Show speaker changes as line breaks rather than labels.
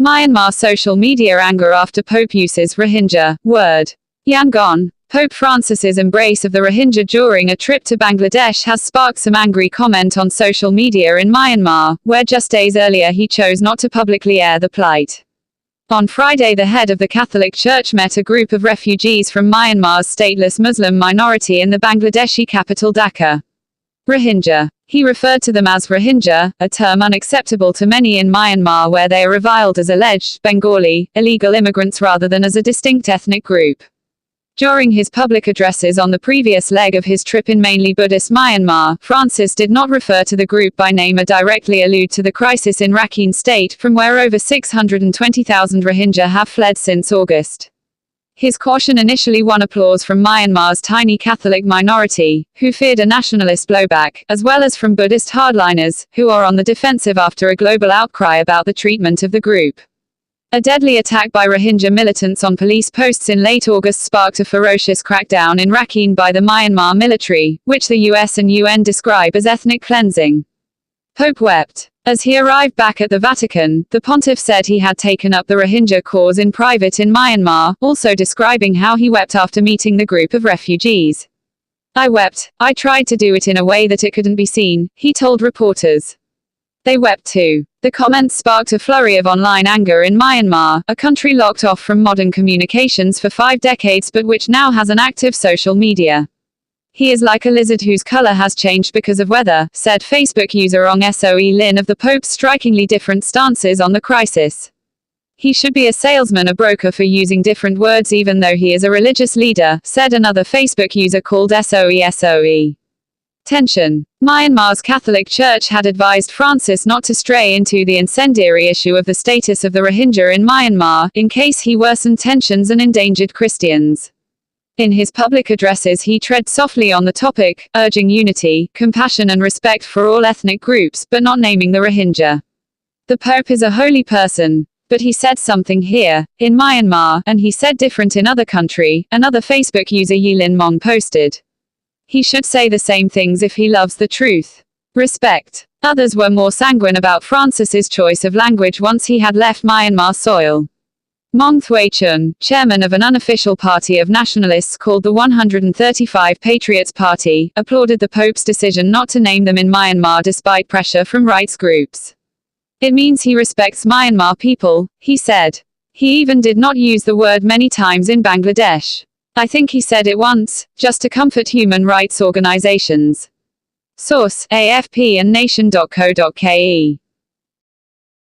Myanmar social media anger after Pope uses Rohingya word. YANGON. Pope Francis's embrace of the Rohingya during a trip to Bangladesh has sparked some angry comment on social media in Myanmar, where just days earlier he chose not to publicly air the plight. On Friday, the head of the Catholic Church met a group of refugees from Myanmar's stateless Muslim minority in the Bangladeshi capital Dhaka. Rohingya. He referred to them as Rohingya, a term unacceptable to many in Myanmar where they are reviled as alleged Bengali, illegal immigrants rather than as a distinct ethnic group. During his public addresses on the previous leg of his trip in mainly Buddhist Myanmar, Francis did not refer to the group by name or directly allude to the crisis in Rakhine state, from where over 620,000 Rohingya have fled since August. His caution initially won applause from Myanmar's tiny Catholic minority, who feared a nationalist blowback, as well as from Buddhist hardliners, who are on the defensive after a global outcry about the treatment of the group. A deadly attack by Rohingya militants on police posts in late August sparked a ferocious crackdown in Rakhine by the Myanmar military, which the US and UN describe as ethnic cleansing. Pope wept. As he arrived back at the Vatican, the pontiff said he had taken up the Rohingya cause in private in Myanmar, also describing how he wept after meeting the group of refugees. "I wept. I tried to do it in a way that it couldn't be seen," he told reporters. They wept too. The comments sparked a flurry of online anger in Myanmar, a country locked off from modern communications for 5 decades but which now has an active social media. "He is like a lizard whose color has changed because of weather," said Facebook user Ong Soe Lin of the Pope's strikingly different stances on the crisis. "He should be a salesman, a broker for using different words even though he is a religious leader," said another Facebook user called Soe. Tension. Myanmar's Catholic Church had advised Francis not to stray into the incendiary issue of the status of the Rohingya in Myanmar, in case he worsened tensions and endangered Christians. In his public addresses he tread softly on the topic, urging unity, compassion and respect for all ethnic groups, but not naming the Rohingya. "The Pope is a holy person. But he said something here, in Myanmar, and he said different in other country," another Facebook user Yilin Mong posted. "He should say the same things if he loves the truth. Respect." Others were more sanguine about Francis's choice of language once he had left Myanmar soil. Mong Thwei Chun, chairman of an unofficial party of nationalists called the 135 Patriots Party, applauded the Pope's decision not to name them in Myanmar despite pressure from rights groups. "It means he respects Myanmar people," he said. "He even did not use the word many times in Bangladesh. I think he said it once, just to comfort human rights organizations." Source: AFP and Nation.co.ke.